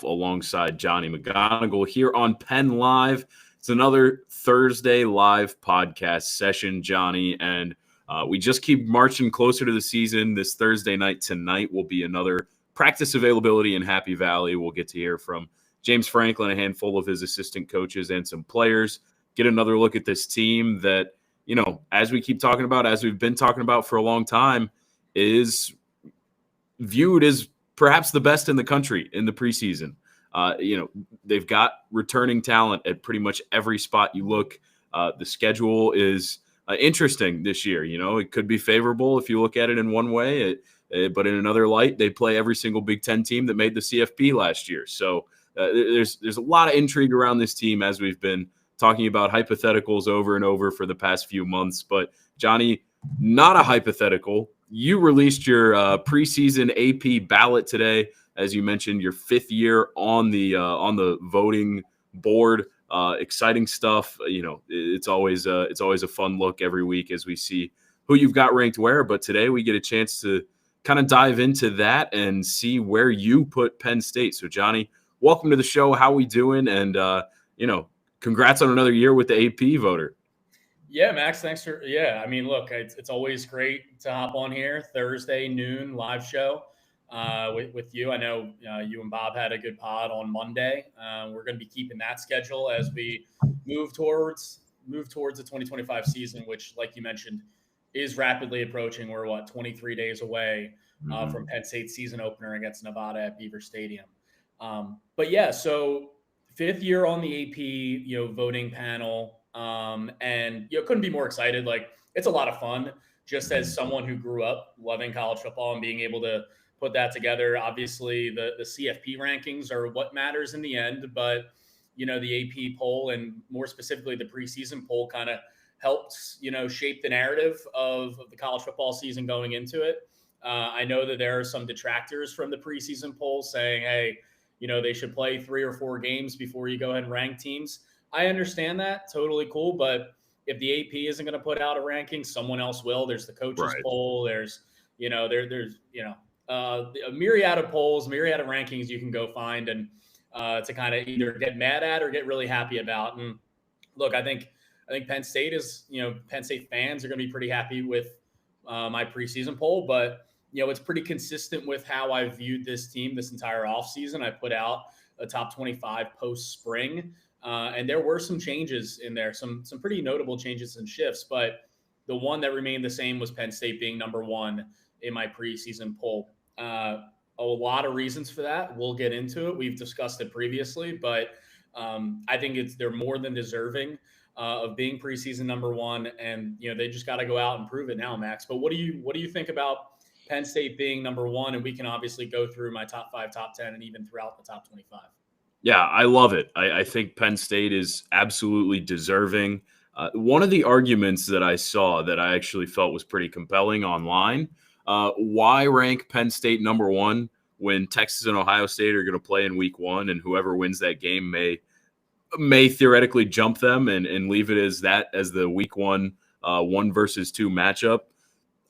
alongside Johnny McGonigal here on Penn Live. It's another Thursday live podcast session, Johnny, and we just keep marching closer to the season. This Thursday night tonight will be another practice availability in Happy Valley. We'll get to hear from James Franklin, a handful of his assistant coaches, and some players. Get another look at this team that, as we keep talking about, as we've been talking about for a long time, is viewed as perhaps the best in the country in the preseason. They've got returning talent at pretty much every spot you look. The schedule is interesting this year. It could be favorable if you look at it in one way, but in another light, they play every single Big Ten team that made the CFP last year. So there's a lot of intrigue around this team as we've been talking about hypotheticals over and over for the past few months. But Johnny, not a hypothetical. You released your preseason AP ballot today, as you mentioned, your fifth year on the voting board. Exciting stuff. It's always a fun look every week as we see who you've got ranked where. But today we get a chance to kind of dive into that and see where you put Penn State. So Johnny, welcome to the show. How we doing? And congrats on another year with the AP voter. Yeah, Max, thanks for, look, it's always great to hop on here Thursday noon live show with you. I know you and Bob had a good pod on Monday. We're going to be keeping that schedule as we move towards the 2025 season, which, like you mentioned, is rapidly approaching. We're 23 days away from Penn State's season opener against Nevada at Beaver Stadium. So fifth year on the AP, voting panel. And couldn't be more excited. Like, it's a lot of fun just as someone who grew up loving college football and being able to put that together. Obviously the CFP rankings are what matters in the end, but the AP poll and more specifically the preseason poll kind of helped, shape the narrative of the college football season going into it. I know that there are some detractors from the preseason poll saying, hey, they should play 3 or 4 games before you go ahead and rank teams. I understand that. Totally cool. But if the AP isn't going to put out a ranking, someone else will. There's the coaches poll. There's, there's a myriad of polls, myriad of rankings you can go find and to kind of either get mad at or get really happy about. And look, I think Penn State is, Penn State fans are going to be pretty happy with my preseason poll, but it's pretty consistent with how I viewed this team this entire offseason. I put out a top 25 post spring. And there were some changes in there, some pretty notable changes and shifts, but the one that remained the same was Penn State being number 1 in my preseason poll. A lot of reasons for that. We'll get into it. We've discussed it previously, but I think they're more than deserving of being preseason number 1, and they just got to go out and prove it now, Max. But what do you think about Penn State being number 1? And we can obviously go through my top 5, top 10, and even throughout the top 25. Yeah, I love it. I think Penn State is absolutely deserving. One of the arguments that I saw that I actually felt was pretty compelling online, why rank Penn State number 1 when Texas and Ohio State are going to play in week 1, and whoever wins that game may theoretically jump them and leave it as the week 1 1 versus 2 matchup.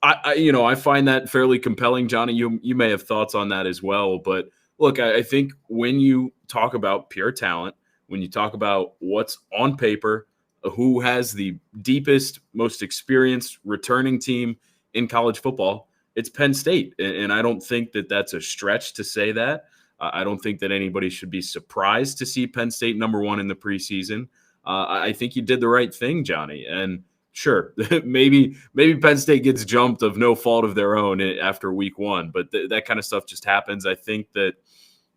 I find that fairly compelling. Johnny, you may have thoughts on that as well, but look, I think when you talk about pure talent, when you talk about what's on paper, who has the deepest, most experienced returning team in college football, it's Penn State. And I don't think that that's a stretch to say that. I don't think that anybody should be surprised to see Penn State number 1 in the preseason. I think you did the right thing, Johnny. And sure, maybe Penn State gets jumped of no fault of their own after week 1, but that kind of stuff just happens. I think that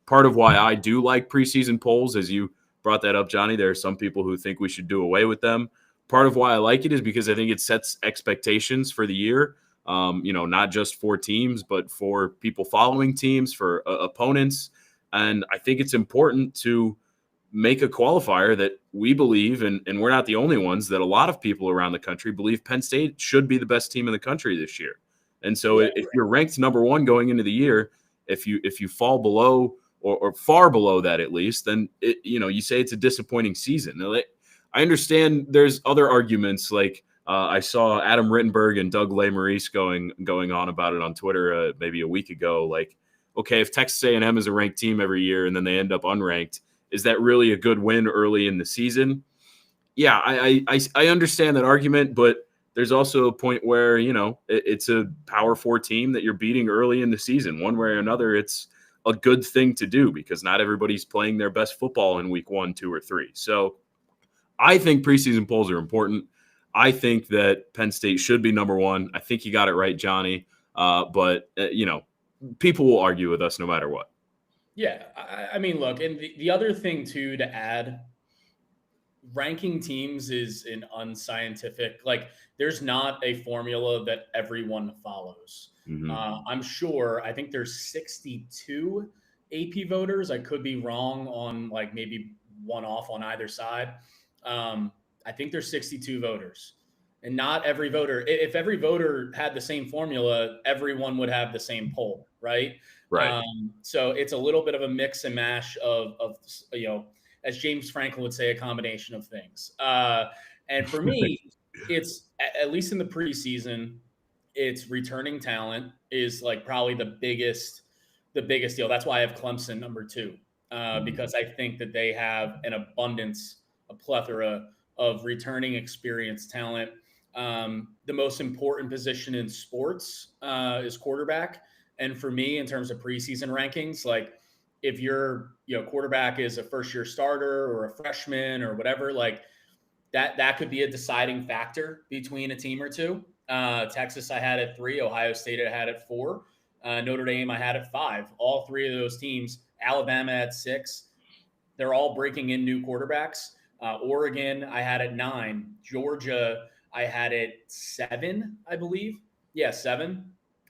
part of why I do like preseason polls, as you brought that up, Johnny, there are some people who think we should do away with them. Part of why I like it is because I think it sets expectations for the year, not just for teams, but for people following teams, for opponents. And I think it's important to make a qualifier that we believe, and we're not the only ones, that a lot of people around the country believe Penn State should be the best team in the country this year. And so if you're ranked number 1 going into the year, if you fall below or far below that at least, then you say it's a disappointing season. I understand there's other arguments like I saw Adam Rittenberg and Doug Lesmerises going on about it on Twitter maybe a week ago. Like, okay, if Texas A&M is a ranked team every year and then they end up unranked, is that really a good win early in the season? Yeah, I understand that argument, but there's also a point where, it's a Power 4 team that you're beating early in the season. One way or another, it's a good thing to do because not everybody's playing their best football in week 1, 2, or 3. So I think preseason polls are important. I think that Penn State should be number 1. I think you got it right, Johnny. But people will argue with us no matter what. Yeah. I mean, look, and the other thing, too, to add, ranking teams is an unscientific, like, there's not a formula that everyone follows. Mm-hmm. I think there's 62 AP voters. I could be wrong on like maybe one off on either side. I think there's 62 voters. And not every voter, if every voter had the same formula, everyone would have the same poll, right? Right. So it's a little bit of a mix and mash of as James Franklin would say, a combination of things. And for me, it's at least in the preseason, it's returning talent is like probably the biggest deal. That's why I have Clemson number 2, because I think that they have an abundance, a plethora of returning experienced talent. The most important position in sports is quarterback. And for me, in terms of preseason rankings, like if your quarterback is a first-year starter or a freshman or whatever, like that could be a deciding factor between a team or two. Texas, I had at 3. Ohio State, I had at 4. Notre Dame, I had at 5. All 3 of those teams. Alabama at 6. They're all breaking in new quarterbacks. Oregon, I had at 9. Georgia, I had at 7, I believe. Yeah, 7.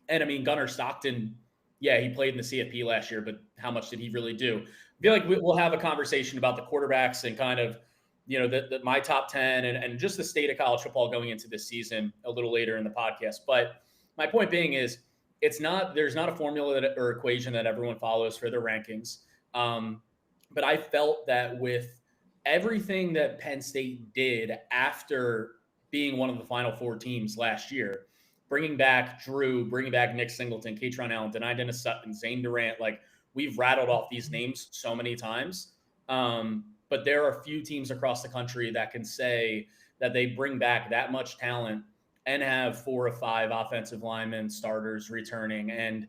And I mean, Gunnar Stockton, yeah, he played in the CFP last year, but how much did he really do? I feel like we'll have a conversation about the quarterbacks and kind of, my top 10 and just the state of college football going into this season a little later in the podcast. But my point being is there's not a formula or equation that everyone follows for their rankings. But I felt that with everything that Penn State did after being one of the Final Four teams last year, bringing back Drew, bringing back Nick Singleton, Katron Allen, Denai Dennis Sutton, Zane Durant, like we've rattled off these names so many times. But there are a few teams across the country that can say that they bring back that much talent and have 4 or 5 offensive linemen, starters returning, and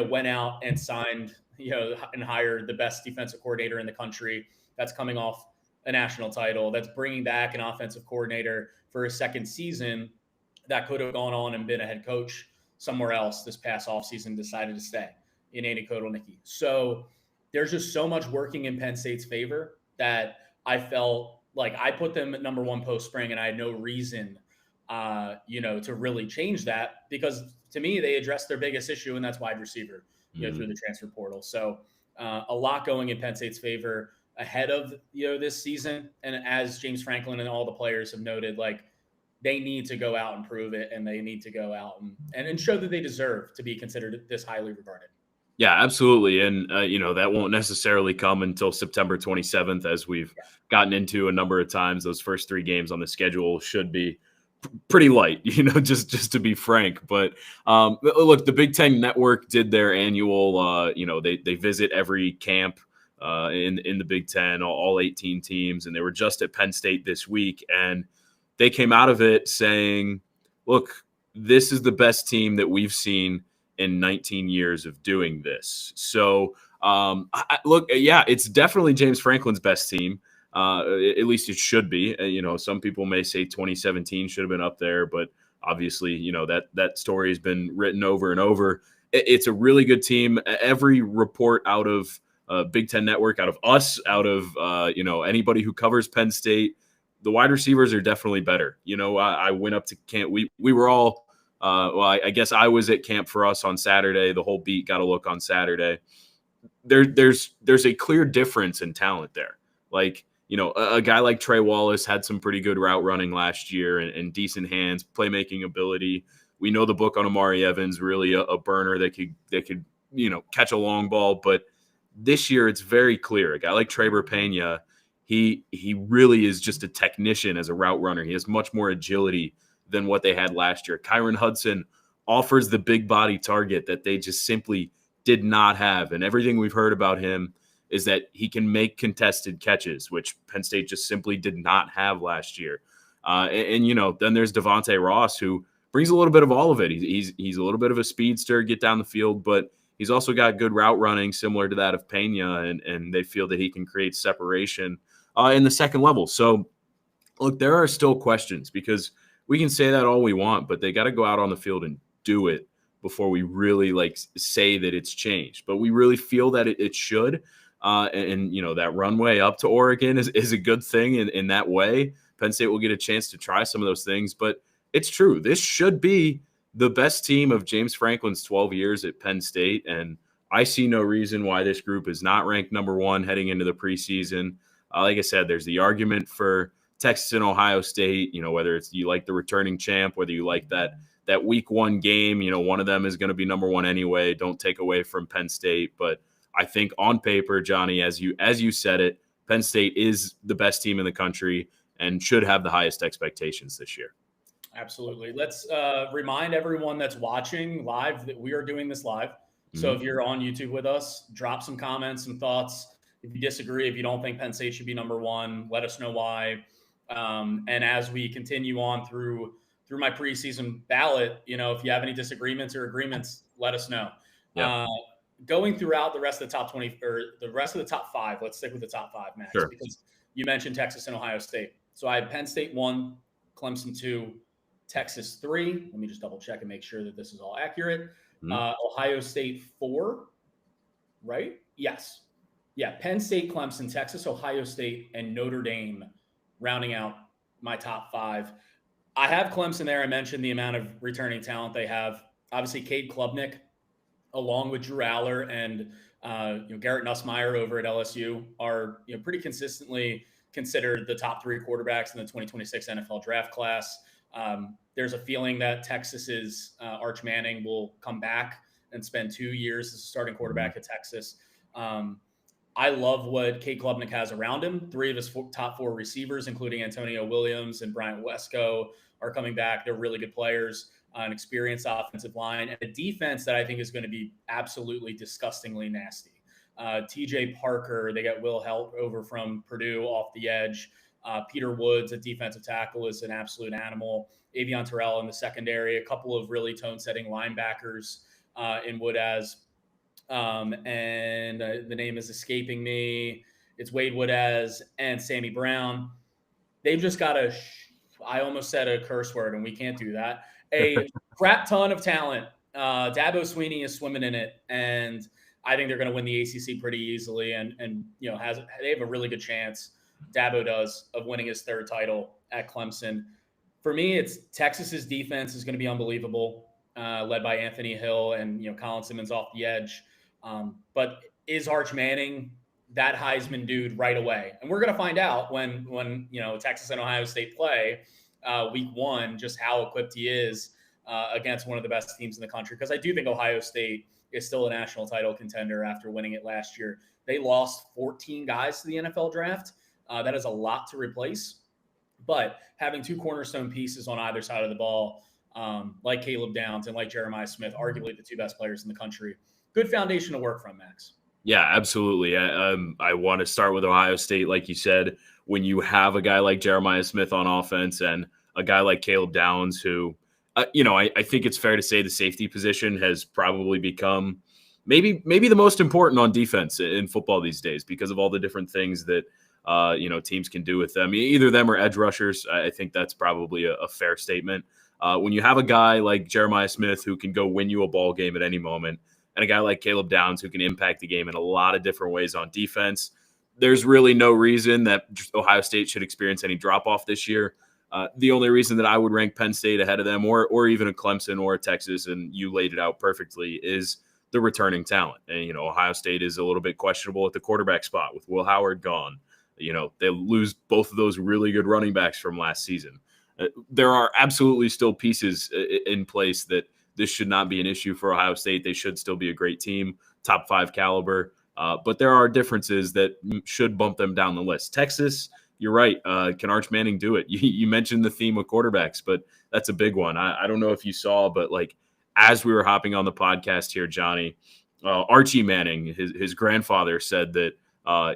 went out and signed, and hired the best defensive coordinator in the country that's coming off a national title, that's bringing back an offensive coordinator for a second season that could have gone on and been a head coach somewhere else this past offseason, decided to stay in Andy Kotelnicki. So there's just so much working in Penn State's favor that I felt like I put them at number 1 post-spring, and I had no reason, to really change that, because to me, they addressed their biggest issue, and that's wide receiver, through the transfer portal. So a lot going in Penn State's favor ahead of, this season. And as James Franklin and all the players have noted, like they need to go out and prove it, and they need to go out and show that they deserve to be considered this highly regarded. Yeah, absolutely. And, that won't necessarily come until September 27th, as we've gotten into a number of times. Those first 3 games on the schedule should be pretty light, just to be frank. But look, the Big Ten Network did their annual, they visit every camp in the Big Ten, all 18 teams. And they were just at Penn State this week. And they came out of it saying, look, this is the best team that we've seen in 19 years of doing this. So it's definitely James Franklin's best team. At least it should be. Some people may say 2017 should have been up there, but obviously, that story has been written over and over. It's a really good team. Every report out of Big Ten Network, out of us, out of anybody who covers Penn State, the wide receivers are definitely better. I went up to camp. We were all. I guess I was at camp for us on Saturday. The whole beat got a look on Saturday. There's a clear difference in talent there. Like, a guy like Trey Wallace had some pretty good route running last year and decent hands, playmaking ability. We know the book on Amari Evans, really a burner that could catch a long ball. But this year it's very clear. A guy like Traber Pena, he really is just a technician as a route runner. He has much more agility than what they had last year. Kyron Hudson offers the big body target that they just simply did not have. And everything we've heard about him is that he can make contested catches, which Penn State just simply did not have last year. Then there's Devontae Ross, who brings a little bit of all of it. He's a little bit of a speedster, get down the field, but he's also got good route running, similar to that of Pena, and they feel that he can create separation in the second level. So, look, there are still questions because we can say that all we want, but they got to go out on the field and do it before we really say that it's changed. But we really feel that it should. That runway up to Oregon is a good thing in that way. Penn State will get a chance to try some of those things, but it's true. This should be the best team of James Franklin's 12 years at Penn State, and I see no reason why this group is not ranked number one heading into the preseason. Like I said, there's the argument for Texas and Ohio State, whether it's you like the returning champ, whether you like that week one game, one of them is going to be number one anyway. Don't take away from Penn State, but I think on paper, Johnny, as you said it, Penn State is the best team in the country and should have the highest expectations this year. Absolutely. Let's remind everyone that's watching live that we are doing this live. So if you're on YouTube with us, drop some comments, some thoughts. If you disagree, if you don't think Penn State should be number one, let us know why. And as we continue on through my preseason ballot, if you have any disagreements or agreements, let us know. Yeah. Going throughout the rest of the top 20 or the rest of the top 5, let's stick with the top 5, Max, sure. Because you mentioned Texas and Ohio State. So I had Penn State 1, Clemson 2, Texas 3. Let me just double check and make sure that this is all accurate. Ohio State 4, right? Yes. Yeah. Penn State, Clemson, Texas, Ohio State, and Notre Dame rounding out my top 5. I have Clemson there. I mentioned the amount of returning talent they have. Obviously, Cade Klubnik, along with Drew Aller and Garrett Nussmeier over at LSU, are pretty consistently considered the top 3 quarterbacks in the 2026 NFL draft class. There's a feeling that Texas's Arch Manning will come back and spend 2 years as a starting quarterback at Texas. I love what Cade Klubnik has around him. 3 of his top 4 receivers, including Antonio Williams and Bryant Wesco, are coming back. They're really good players, an experienced offensive line, and a defense that I think is going to be absolutely disgustingly nasty. TJ Parker, they got Will Helt over from Purdue off the edge. Peter Woods, a defensive tackle, is an absolute animal. Avion Terrell in the secondary, a couple of really tone-setting linebackers in Woodaz. And the name is escaping me. It's Wade Woodaz and Sammy Brown. They've just got I almost said a curse word, and we can't do that. A crap ton of talent. Dabo Swinney is swimming in it, and I think they're going to win the ACC pretty easily. And they have a really good chance. Dabo does, of winning his 3rd title at Clemson. For me, it's Texas's defense is going to be unbelievable, led by Anthony Hill and Colin Simmons off the edge. But is Arch Manning that Heisman dude right away? And we're going to find out when Texas and Ohio State play week 1, just how equipped he is against one of the best teams in the country. Because I do think Ohio State is still a national title contender after winning it last year. They lost 14 guys to the NFL draft. That is a lot to replace. But having 2 cornerstone pieces on either side of the ball, like Caleb Downs and like Jeremiah Smith, arguably the 2 best players in the country, good foundation to work from, Max. Yeah, absolutely. I want to start with Ohio State. Like you said, when you have a guy like Jeremiah Smith on offense and a guy like Caleb Downs, who, I think it's fair to say the safety position has probably become maybe the most important on defense in football these days because of all the different things that teams can do with them. Either them or edge rushers. I think that's probably a fair statement. When you have a guy like Jeremiah Smith who can go win you a ball game at any moment, and a guy like Caleb Downs who can impact the game in a lot of different ways on defense, there's really no reason that Ohio State should experience any drop-off this year. The only reason that I would rank Penn State ahead of them or even a Clemson or a Texas, and you laid it out perfectly, is the returning talent. And, Ohio State is a little bit questionable at the quarterback spot with Will Howard gone. They lose both of those really good running backs from last season. There are absolutely still pieces in place that this should not be an issue for Ohio State. They should still be a great team, top 5 caliber. But there are differences that should bump them down the list. Texas, you're right. Can Arch Manning do it? You mentioned the theme of quarterbacks, but that's a big one. I don't know if you saw, but as we were hopping on the podcast here, Johnny, Archie Manning, his grandfather said that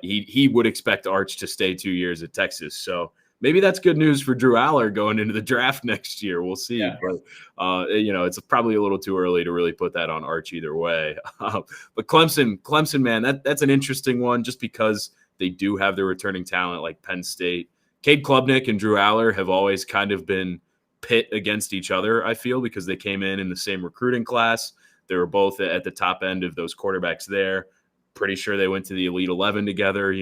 he would expect Arch to stay 2 years at Texas. So maybe that's good news for Drew Aller going into the draft next year. We'll see. Yeah. But, it's probably a little too early to really put that on Arch either way. But Clemson, man, that's an interesting one just because they do have the returning talent like Penn State. Cade Klubnik and Drew Aller have always kind of been pit against each other, I feel, because they came in the same recruiting class. They were both at the top end of those quarterbacks there. Pretty sure they went to the Elite 11 together.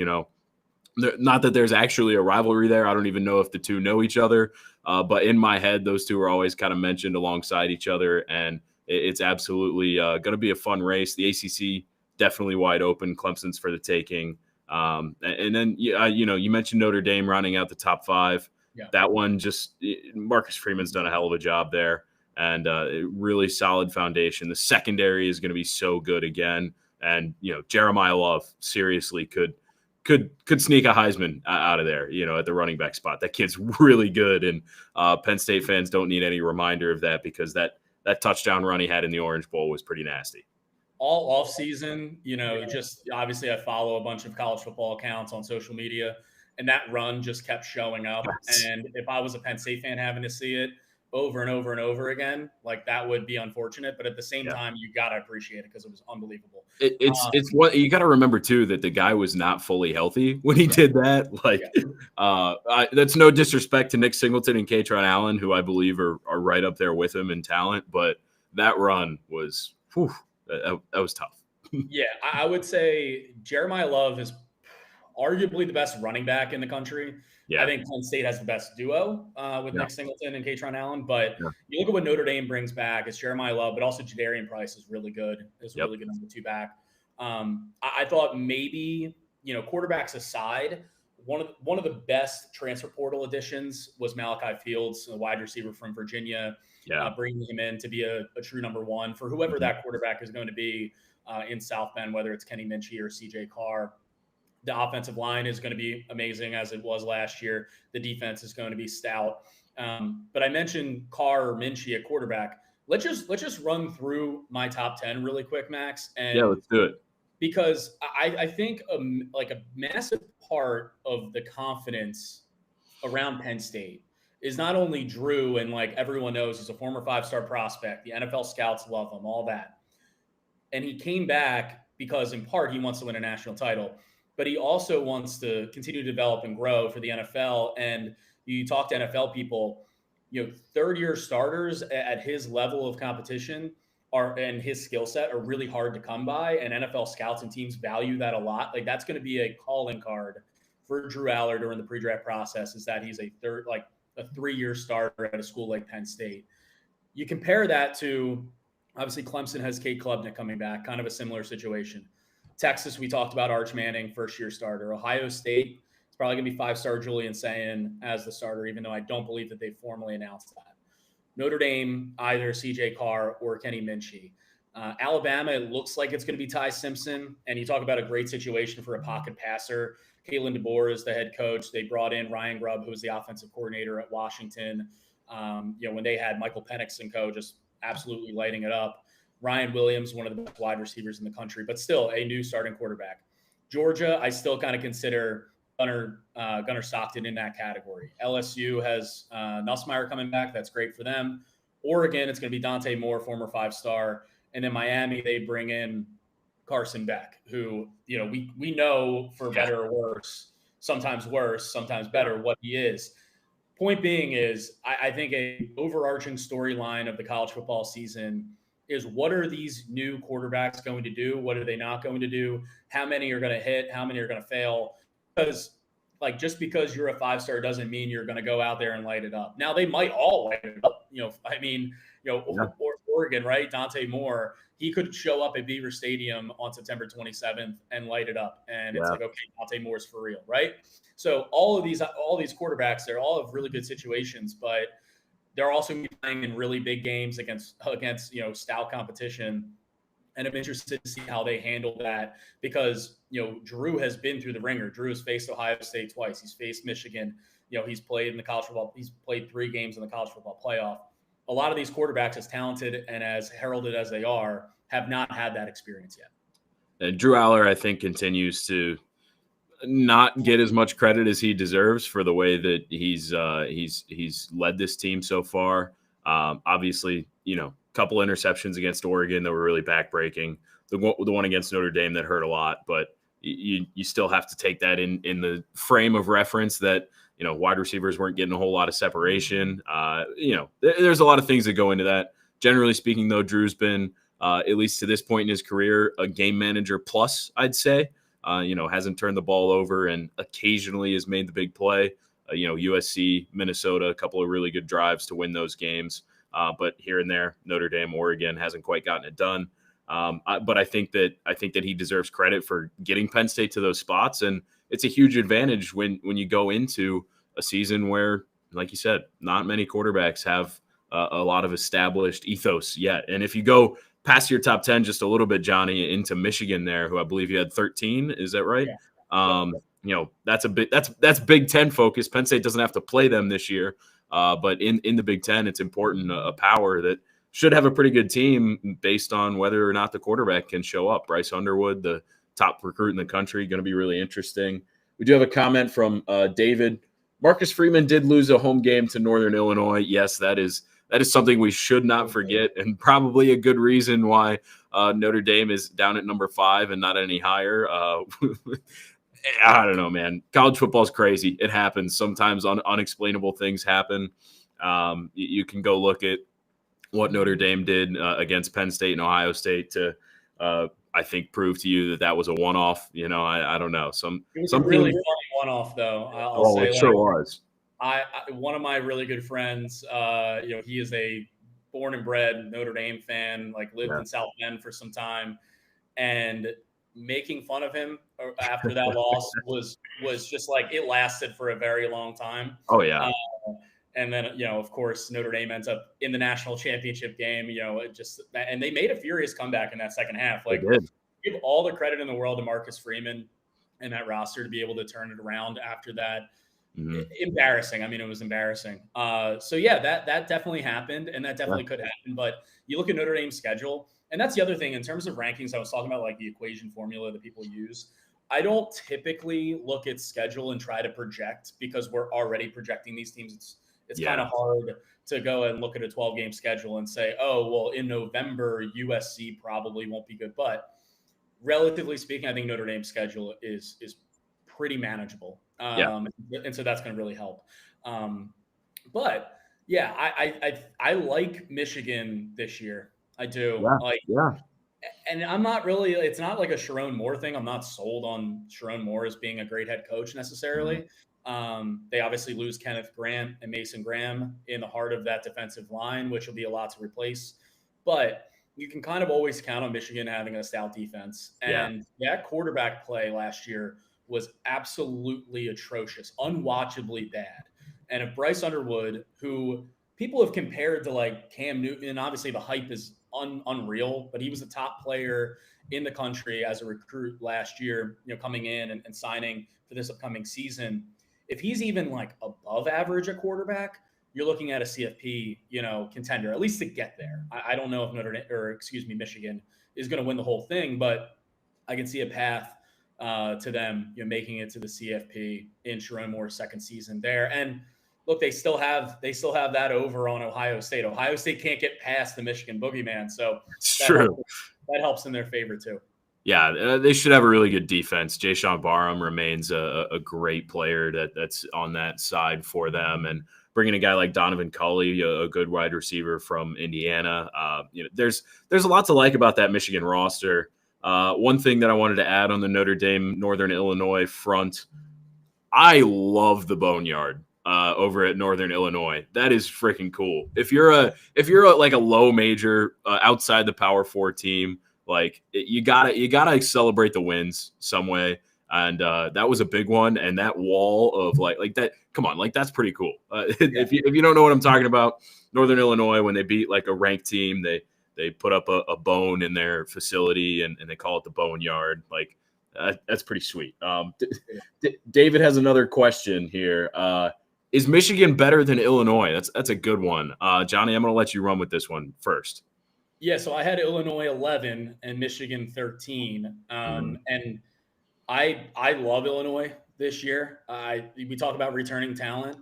Not that there's actually a rivalry there. I don't even know if the two know each other. But in my head, those two are always kind of mentioned alongside each other. And it's absolutely going to be a fun race. The ACC definitely wide open. Clemson's for the taking. And then, you mentioned Notre Dame rounding out the top 5. Yeah. That one Marcus Freeman's done a hell of a job there. And really solid foundation. The secondary is going to be so good again. And, Jeremiah Love seriously could sneak a Heisman out of there, at the running back spot. That kid's really good. And Penn State fans don't need any reminder of that because that touchdown run he had in the Orange Bowl was pretty nasty. All off season, just obviously I follow a bunch of college football accounts on social media, and that run just kept showing up. Yes. And if I was a Penn State fan having to see it over and over and over again, like that would be unfortunate. But at the same time, you got to appreciate it because it was unbelievable. It's what you got to remember too, that the guy was not fully healthy when he did that. That's no disrespect to Nick Singleton and Katron Allen, who I believe are right up there with him in talent. But that run was, that was tough. Yeah, I would say Jeremiah Love is arguably the best running back in the country. Yeah. I think Penn State has the best duo with Nick Singleton and Katron Allen. But you look at what Notre Dame brings back. It's Jeremiah Love, but also Jadarian Price is really good. Is really good number 2 back. I thought maybe, quarterbacks aside, one of the best transfer portal additions was Malachi Fields, a wide receiver from Virginia. Bringing him in to be a true number 1 for whoever that quarterback is going to be in South Bend, whether it's Kenny Minchie or CJ Carr. The offensive line is going to be amazing as it was last year. The defense is going to be stout. But I mentioned Carr or Minchie at quarterback. Let's just run through my top 10 really quick, Max. And let's do it. Because I think a massive part of the confidence around Penn State is not only Drew, and everyone knows he's a former 5-star prospect. The NFL scouts love him, all that. And he came back because in part he wants to win a national title. But he also wants to continue to develop and grow for the NFL. And you talk to NFL people, third-year starters at his level of competition and his skill set are really hard to come by. And NFL scouts and teams value that a lot. That's going to be a calling card for Drew Aller during the pre-draft process, is that he's a 3-year starter at a school like Penn State. You compare that to, obviously, Clemson has Cade Klubnik coming back, kind of a similar situation. Texas, we talked about Arch Manning, first-year starter. Ohio State, it's probably going to be 5-star Julian Sayin as the starter, even though I don't believe that they formally announced that. Notre Dame, either CJ Carr or Kenny Minchie. Alabama, it looks like it's going to be Ty Simpson, and you talk about a great situation for a pocket passer. Kalen DeBoer is the head coach. They brought in Ryan Grubb, who was the offensive coordinator at Washington. When they had Michael Penix and co, just absolutely lighting it up. Ryan Williams, one of the best wide receivers in the country, but still a new starting quarterback. Georgia, I still kind of consider Gunnar Stockton in that category. LSU has Nussmeier coming back. That's great for them. Oregon, it's going to be Dante Moore, former 5-star. And then Miami, they bring in Carson Beck, who, we know for better or worse, sometimes better, what he is. Point being is, I think a overarching storyline of the college football season is, what are these new quarterbacks going to do? What are they not going to do? How many are going to hit? How many are going to fail? Because just because you're a 5-star doesn't mean you're going to go out there and light it up. Now they might all light it up. Oregon, right? Dante Moore, he could show up at Beaver Stadium on September 27th and light it up. And it's okay, Dante Moore's for real, right? So all these quarterbacks, they're all have really good situations, but they're also going to be playing in really big games against stout competition. And I'm interested to see how they handle that because, Drew has been through the ringer. Drew has faced Ohio State twice. He's faced Michigan. He's played in the college football. He's played 3 games in the college football playoff. A lot of these quarterbacks, as talented and as heralded as they are, have not had that experience yet. And Drew Aller, I think, continues to not get as much credit as he deserves for the way that he's led this team so far. Obviously, a couple interceptions against Oregon that were really backbreaking. The one against Notre Dame that hurt a lot, but you still have to take that in the frame of reference that wide receivers weren't getting a whole lot of separation. There's a lot of things that go into that. Generally speaking, though, Drew's been at least to this point in his career a game manager plus, I'd say. Hasn't turned the ball over and occasionally has made the big play. USC, Minnesota, a couple of really good drives to win those games. But here and there, Notre Dame, Oregon hasn't quite gotten it done. But I think that he deserves credit for getting Penn State to those spots. And it's a huge advantage when you go into a season where, like you said, not many quarterbacks have a lot of established ethos yet. And if you go past your top 10 just a little bit, Johnny, into Michigan there, who I believe you had 13. Is that right? Yeah. That's Big Ten focus. Penn State doesn't have to play them this year. But in the Big Ten, it's important, a power that should have a pretty good team based on whether or not the quarterback can show up. Bryce Underwood, the top recruit in the country, going to be really interesting. We do have a comment from David. Marcus Freeman did lose a home game to Northern Illinois. Yes, that is something we should not forget, and probably a good reason why Notre Dame is down at number 5 and not any higher. I don't know, man. College football is crazy. It happens. Sometimes unexplainable things happen. You can go look at what Notre Dame did against Penn State and Ohio State to, I think, prove to you that was a one-off. I don't know. It was a really funny one-off, though. I'll say, it sure was. One of my really good friends, he is a born and bred Notre Dame fan, lived in South Bend for some time, and making fun of him after that loss was just it lasted for a very long time. Oh yeah. And then, of course, Notre Dame ends up in the national championship game, and they made a furious comeback in that second half. Give all the credit in the world to Marcus Freeman and that roster to be able to turn it around after that. Mm-hmm. Embarrassing. I mean, it was embarrassing. So yeah, that definitely happened, and that definitely could happen. But you look at Notre Dame's schedule, and that's the other thing in terms of rankings. I was talking about the equation formula that people use. I don't typically look at schedule and try to project because we're already projecting these teams. It's kind of hard to go and look at a 12-game schedule and say, oh, well, in November, USC probably won't be good. But relatively speaking, I think Notre Dame's schedule is pretty manageable. And so that's going to really help. But yeah, I like Michigan this year. I do. And I'm not really, it's not like a Sharon Moore thing. I'm not sold on Sharon Moore as being a great head coach necessarily. They obviously lose Kenneth Grant and Mason Graham in the heart of that defensive line, which will be a lot to replace. But you can kind of always count on Michigan having a stout defense. And that quarterback play last year was absolutely atrocious, unwatchably bad. And if Bryce Underwood, who people have compared to Cam Newton, and obviously the hype is unreal, but he was a top player in the country as a recruit last year, coming in and signing for this upcoming season. If he's even above average at quarterback, you're looking at a CFP, contender, at least to get there. I don't know if Michigan is going to win the whole thing, but I can see a path to them, making it to the CFP in Sharon Moore's second season there. And look, they still have that over on Ohio State. Ohio State can't get past the Michigan boogeyman, so that helps in their favor too. Yeah, they should have a really good defense. Jayshon Barham remains a great player that's on that side for them, and bringing a guy like Donovan Culley, a good wide receiver from Indiana. There's a lot to like about that Michigan roster. One thing that I wanted to add on the Notre Dame Northern Illinois front, I love the Boneyard over at Northern Illinois. That is freaking cool. If you're a low major outside the Power 4 team, you gotta celebrate the wins some way. And that was a big one. And that wall of that, come on, that's pretty cool. If you don't know what I'm talking about, Northern Illinois, when they beat a ranked team, they put up a bone in their facility and they call it the Boneyard. That's pretty sweet. David has another question here. Is Michigan better than Illinois? That's a good one. Johnny, I'm going to let you run with this one first. Yeah, so I had Illinois 11 and Michigan 13. Mhm. And I love Illinois this year. We talk about returning talent,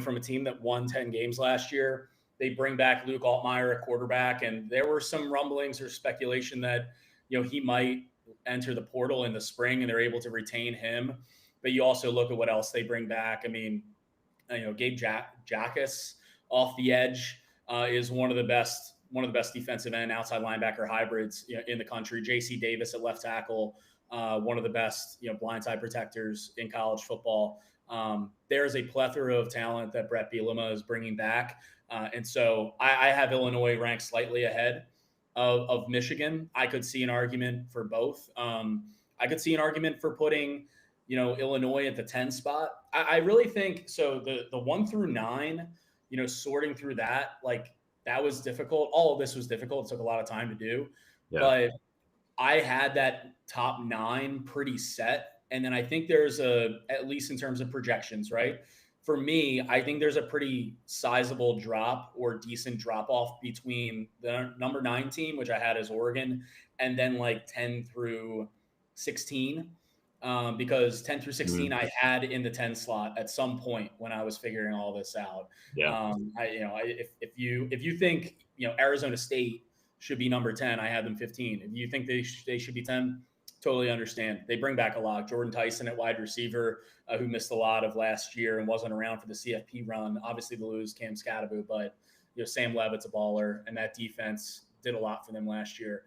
from a team that won 10 games last year. They bring back Luke Altmaier at quarterback, and there were some rumblings or speculation that he might enter the portal in the spring, and they're able to retain him. But you also look at what else they bring back. I mean, Gabe Jackus off the edge is one of the best defensive end outside linebacker hybrids in the country. J.C. Davis at left tackle, one of the best blindside protectors in college football. There is a plethora of talent that Brett Bielema is bringing back, and so I have Illinois ranked slightly ahead of Michigan. I could see an argument for both. I could see an argument for putting Illinois at the 10 spot. I really think so. The 1 through 9, sorting through that, like that was difficult. All of this was difficult. It took a lot of time to do, Yeah. but I had that top 9 pretty set. And then I think there's at least in terms of projections, right? For me, I think there's a pretty sizable drop or decent drop off between the number 9 team, which I had as Oregon, and then like 10 through 16. Because 10 through 16, Mhm. I had in the 10 slot at some point when I was figuring all this out. Yeah. If you think Arizona State should be number 10, I had them 15. If you think they should be 10, totally understand. They bring back a lot. Jordan Tyson at wide receiver, who missed a lot of last year and wasn't around for the CFP run. Obviously, they lose Cam Scadaboo, but Sam Levitt's a baller, and that defense did a lot for them last year.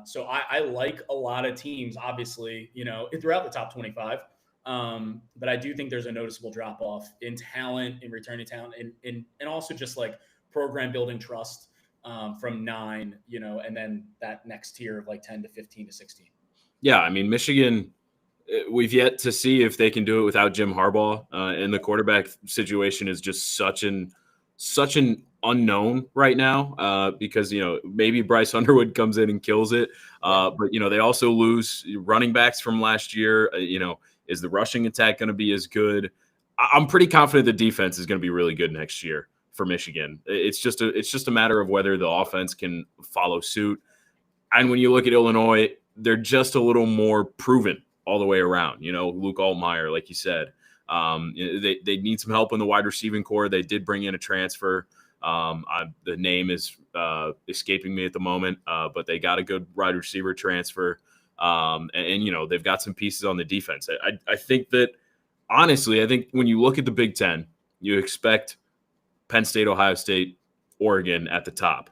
So I like a lot of teams, obviously, throughout the top 25. But I do think there's a noticeable drop off in talent, in returning talent, and also just like program building trust from 9, and then that next tier of like 10 to 15 to 16. Yeah, I mean, Michigan, we've yet to see if they can do it without Jim Harbaugh. And the quarterback situation is just such an unknown right now because maybe Bryce Underwood comes in and kills it, but they also lose running backs from last year. Is the rushing attack going to be as good? I'm pretty confident the defense is going to be really good next year for Michigan. It's just a matter of whether the offense can follow suit. And when you look at Illinois, they're just a little more proven all the way around. Luke Altmaier, like you said, they need some help in the wide receiving core. They did bring in a transfer. The name is escaping me at the moment, but they got a good wide receiver transfer. And they've got some pieces on the defense. I think that, honestly, I think when you look at the Big Ten, you expect Penn State, Ohio State, Oregon at the top.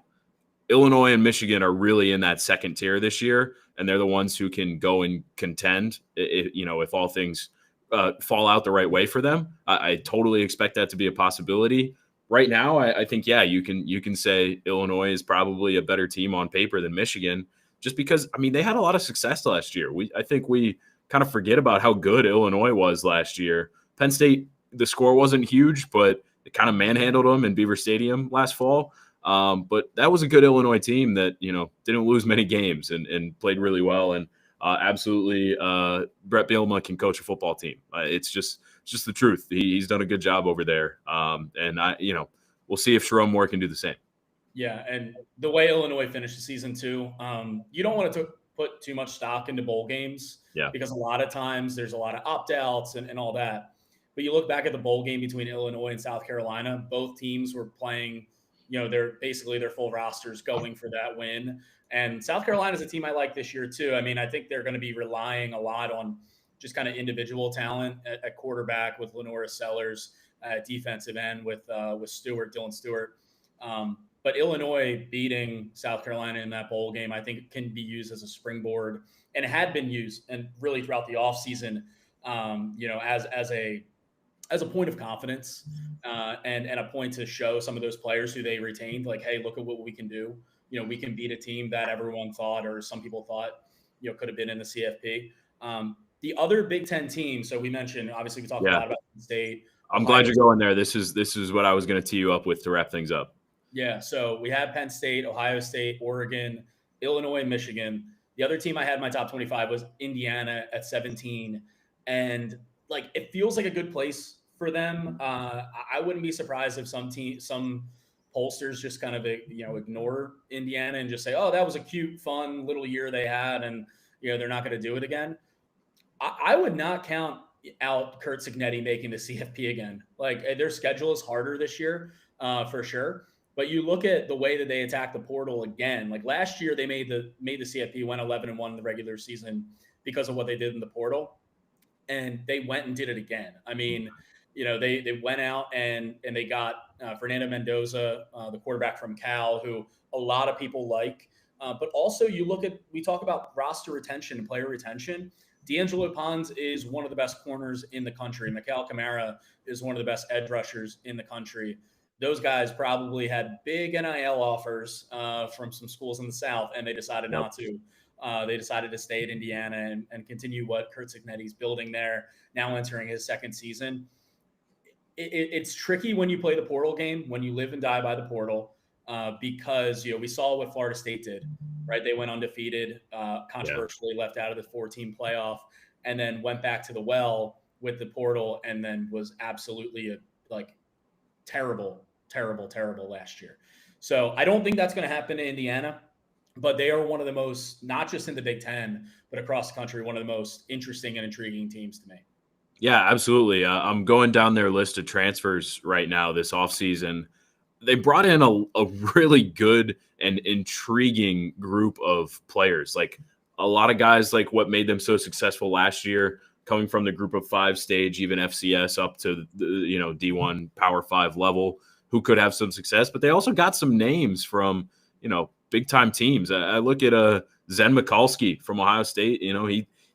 Illinois and Michigan are really in that second tier this year, and they're the ones who can go and contend if all things fall out the right way for them. I totally expect that to be a possibility. Right now, I think, you can say Illinois is probably a better team on paper than Michigan, just because, they had a lot of success last year. I think we kind of forget about how good Illinois was last year. Penn State, the score wasn't huge, but it kind of manhandled them in Beaver Stadium last fall. But that was a good Illinois team that, didn't lose many games and played really well. And absolutely, Brett Bielema can coach a football team. It's just the truth. He's done a good job over there. And we'll see if Sharon Moore can do the same. Yeah, and the way Illinois finished the season too, you don't want to put too much stock into bowl games because a lot of times there's a lot of opt-outs and all that. But you look back at the bowl game between Illinois and South Carolina, both teams were playing, they're basically their full rosters going for that win. And South Carolina is a team I like this year too. I think they're going to be relying a lot on just kind of individual talent at quarterback with Lenora Sellers, at defensive end with Dylan Stewart. But Illinois beating South Carolina in that bowl game, I think, can be used as a springboard, and it had been used, and really throughout the offseason, as a point of confidence and a point to show some of those players who they retained, like, hey, look at what we can do. We can beat a team that everyone thought, or some people thought, could have been in the CFP. The other Big Ten team, so we mentioned, obviously, we talked a lot about Penn State. I'm glad you're going there. This is what I was going to tee you up with to wrap things up. Yeah, so we have Penn State, Ohio State, Oregon, Illinois, Michigan. The other team I had in my top 25 was Indiana at 17. And, it feels like a good place for them. I wouldn't be surprised if some pollsters just kind of, ignore Indiana and just say, oh, that was a cute, fun little year they had, and they're not going to do it again. I would not count out Kurt Cignetti making the CFP again. Like, their schedule is harder this year, for sure. But you look at the way that they attack the portal again. Like last year, they made the CFP, went 11-1 in the regular season because of what they did in the portal, and they went and did it again. I mean, they went out and they got Fernando Mendoza, the quarterback from Cal, who a lot of people like. But also, we talk about roster retention and player retention. D'Angelo Pons is one of the best corners in the country. Mikhail Kamara is one of the best edge rushers in the country. Those guys probably had big NIL offers from some schools in the South, and they decided not to. They decided to stay at Indiana and continue what Kurt Cignetti's building there, now entering his second season. It's tricky when you play the portal game, when you live and die by the portal, because we saw what Florida State did, right? They went undefeated, controversially left out of the 4-team playoff, and then went back to the well with the portal, and then was absolutely terrible last year. So I don't think that's going to happen to Indiana, but they are one of the most, not just in the Big Ten, but across the country, one of the most interesting and intriguing teams to me. Yeah, absolutely. I'm going down their list of transfers right now this offseason. They brought in a really good and intriguing group of players. Like a lot of guys, like what made them so successful last year, coming from the group of 5 stage, even FCS up to the D1 Power 5 level, who could have some success. But they also got some names from big time teams. I look at Zen Mikulski from Ohio State.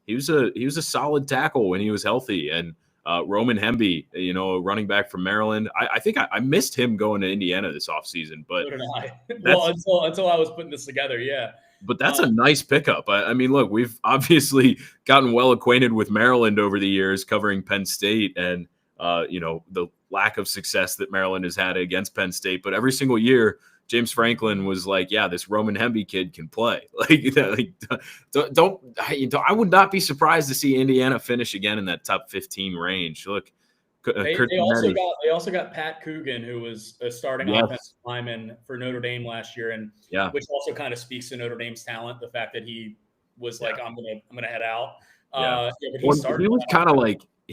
He was a solid tackle when he was healthy, and Roman Hemby, a running back from Maryland. I think I missed him going to Indiana this offseason, but so did I. Well, until I was putting this together, yeah. But that's a nice pickup. I mean, look, we've obviously gotten well acquainted with Maryland over the years, covering Penn State and the lack of success that Maryland has had against Penn State. But every single year, James Franklin was like, "Yeah, this Roman Hemby kid can play." I would not be surprised to see Indiana finish again in that top 15 range. Look, they also got Pat Coogan, who was a starting offensive lineman for Notre Dame last year, and which also kind of speaks to Notre Dame's talent. The fact that he was like, "I'm gonna head out." But he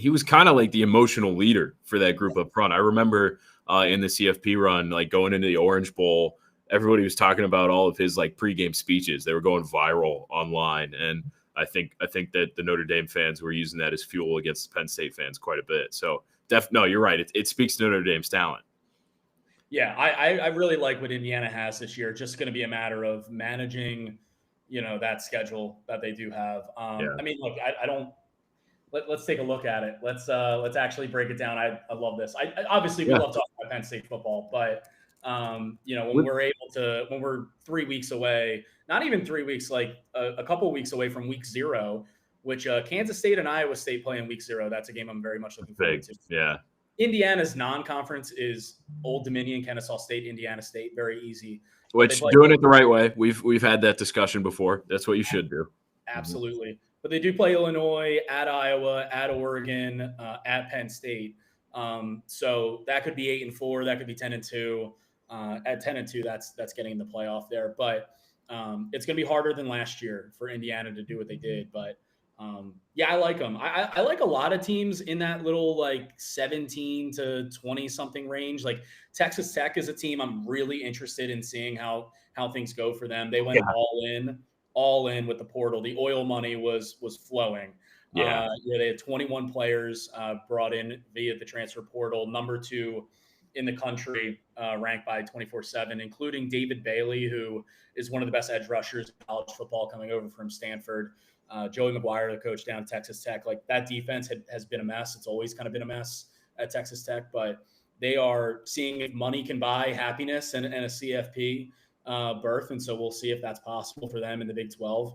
was kind of like the emotional leader for that group up front. I remember in the CFP run, like going into the Orange Bowl, everybody was talking about all of his like pregame speeches. They were going viral online, and I think that the Notre Dame fans were using that as fuel against the Penn State fans quite a bit. So no, you're right. It speaks to Notre Dame's talent. Yeah, I really like what Indiana has this year. It's just going to be a matter of managing, that schedule that they do have. I mean, look, I don't. Let's take a look at it. Let's actually break it down. I love this. Obviously we love talking about Penn State football, but when we're 3 weeks away, not even 3 weeks, like a couple of weeks away from week 0, which Kansas State and Iowa State play in week 0. That's a game I'm very much looking forward to. Yeah. Indiana's non-conference is Old Dominion, Kennesaw State, Indiana State. Very easy. Which doing it the right way. We've had that discussion before. That's what you should do. Absolutely. But they do play Illinois, at Iowa, at Oregon, at Penn State. So that could be 8-4. That could be 10-2. At 10-2, that's getting in the playoff there. But it's going to be harder than last year for Indiana to do what they did. But I like them. I like a lot of teams in that little like 17 to 20 something range. Like Texas Tech is a team I'm really interested in seeing how things go for them. They went all in with the portal. The oil money was flowing. They had 21 players brought in via the transfer portal, number 2 in the country, ranked by 24/7, including David Bailey, who is one of the best edge rushers in college football, coming over from Stanford. Joey McGuire, the coach down at Texas Tech. Like that defense has been a mess. It's always kind of been a mess at Texas Tech, but they are seeing if money can buy happiness and a CFP berth. And so we'll see if that's possible for them in the Big 12.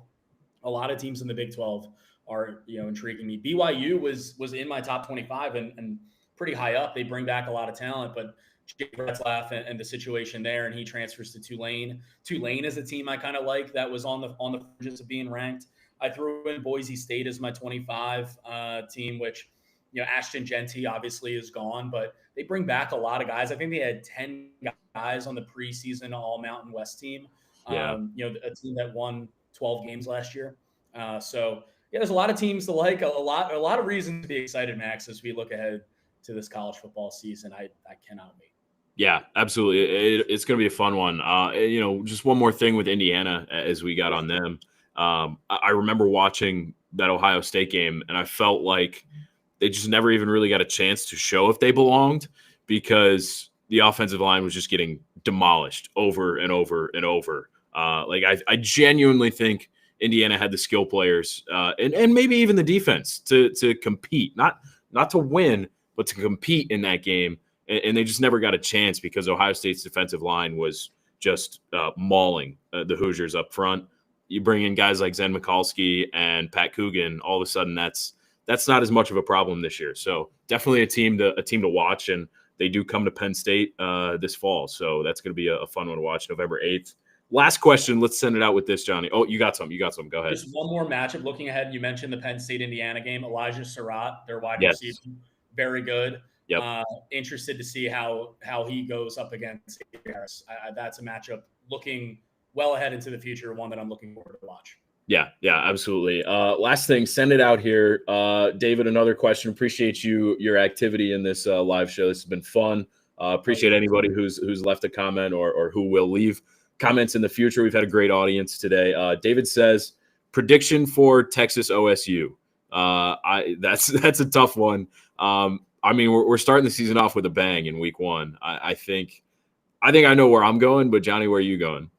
A lot of teams in the Big 12 are, intriguing me. BYU was in my top 25 and pretty high up. They bring back a lot of talent, but Jake Retzlaff and the situation there, and he transfers to Tulane. Tulane is a team I kind of like that was on the fringes of being ranked. I threw in Boise State as my 25 team, which Ashton Genty obviously is gone, but they bring back a lot of guys. I think they had 10 guys on the preseason All Mountain West team. Yeah. A team that won 12 games last year. So there's a lot of teams to like. A lot of reasons to be excited, Max, as we look ahead to this college football season. I cannot wait. Yeah, absolutely. It's going to be a fun one. Just one more thing with Indiana as we got on them. I remember watching that Ohio State game, and I felt like they just never even really got a chance to show if they belonged because the offensive line was just getting demolished over and over and over. I genuinely think Indiana had the skill players and maybe even the defense to compete, not to win, but to compete in that game. And they just never got a chance because Ohio State's defensive line was just mauling the Hoosiers up front. You bring in guys like Zen Mikulski and Pat Coogan, all of a sudden that's not as much of a problem this year. So definitely a team to watch, and they do come to Penn State this fall. So that's going to be a fun one to watch, November 8th. Last question. Let's send it out with this, Johnny. Oh, you got some. Go ahead. Just one more matchup. Looking ahead, you mentioned the Penn State-Indiana game. Elijah Surratt, their wide receiver, very good. Yep. Interested to see how he goes up against Harris. That's a matchup looking well ahead into the future, one that I'm looking forward to watch. Yeah, absolutely. Last thing, send it out here. David, another question. Appreciate your activity in this live show. This has been fun. Appreciate anybody who's left a comment or who will leave comments in the future. We've had a great audience today. David says, prediction for Texas OSU. That's a tough one. We're starting the season off with a bang in week 1. I think I know where I'm going, but Johnny, where are you going?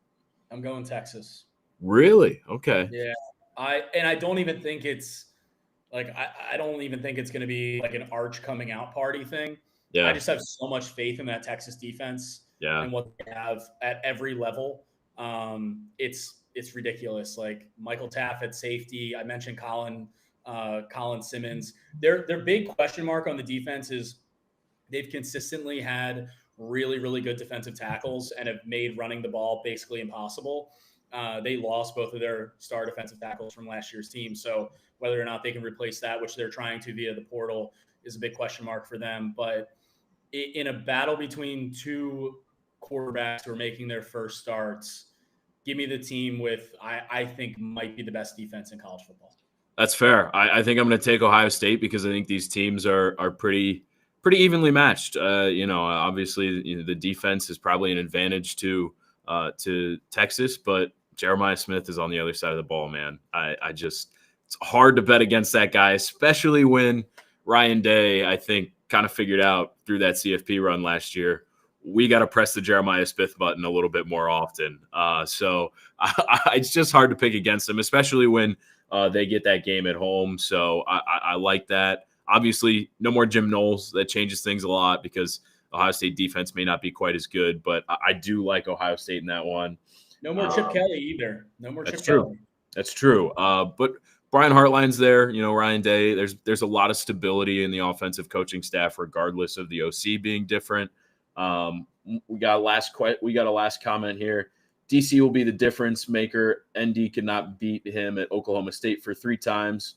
I'm going Texas. Really? Okay. Yeah. I don't even think it's like I don't even think it's going to be like an arch coming out party thing. Yeah. I just have so much faith in that Texas defense and what they have at every level. It's ridiculous. Like Michael Taff at safety. I mentioned Colin Simmons. Their big question mark on the defense is they've consistently had really, really good defensive tackles and have made running the ball basically impossible. They lost both of their star defensive tackles from last year's team. So whether or not they can replace that, which they're trying to via the portal, is a big question mark for them. But in a battle between two quarterbacks who are making their first starts, give me the team with, I think, might be the best defense in college football. That's fair. I think I'm going to take Ohio State because I think these teams are pretty evenly matched. Obviously, the defense is probably an advantage to Texas, but Jeremiah Smith is on the other side of the ball, man. It's hard to bet against that guy, especially when Ryan Day, I think, kind of figured out through that CFP run last year, we got to press the Jeremiah Smith button a little bit more often. So it's just hard to pick against them, especially when they get that game at home. So I like that. Obviously, no more Jim Knowles. That changes things a lot because Ohio State defense may not be quite as good, but I do like Ohio State in that one. No more Chip Kelly either. No more Chip Kelly. Kelly. That's true. But Brian Hartline's there. Ryan Day. There's a lot of stability in the offensive coaching staff, regardless of the OC being different. We got a last comment here. DC will be the difference maker. ND could not beat him at Oklahoma State for 3 times.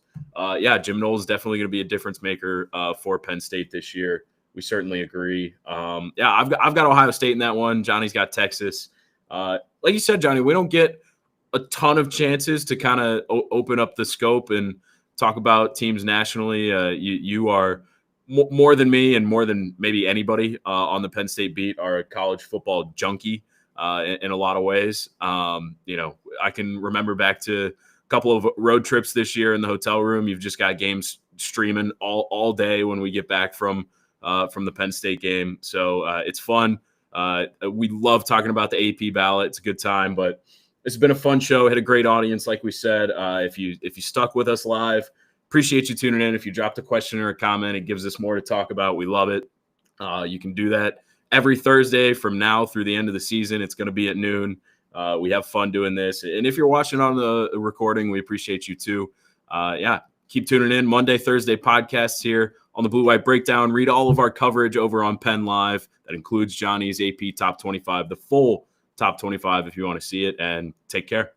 Jim Knowles is definitely going to be a difference maker for Penn State this year. We certainly agree. I've got Ohio State in that one. Johnny's got Texas. Like you said, Johnny, we don't get a ton of chances to kind of open up the scope and talk about teams nationally. You are more than me and more than maybe anybody on the Penn State beat are a college football junkie in a lot of ways. I can remember back to a couple of road trips this year in the hotel room. You've just got games streaming all day when we get back from the Penn State game. So it's fun. We love talking about the AP ballot. It's a good time, but it's been a fun show. Had a great audience, like we said. If you stuck with us live, appreciate you tuning in. If you dropped a question or a comment, it gives us more to talk about. We love it. You can do that every Thursday from now through the end of the season. It's going to be at noon. We have fun doing this. And if you're watching on the recording, we appreciate you too. Keep tuning in. Monday, Thursday podcasts here on the Blue White Breakdown. Read all of our coverage over on Penn Live. That includes Johnny's AP Top 25, the full Top 25 if you want to see it. And take care.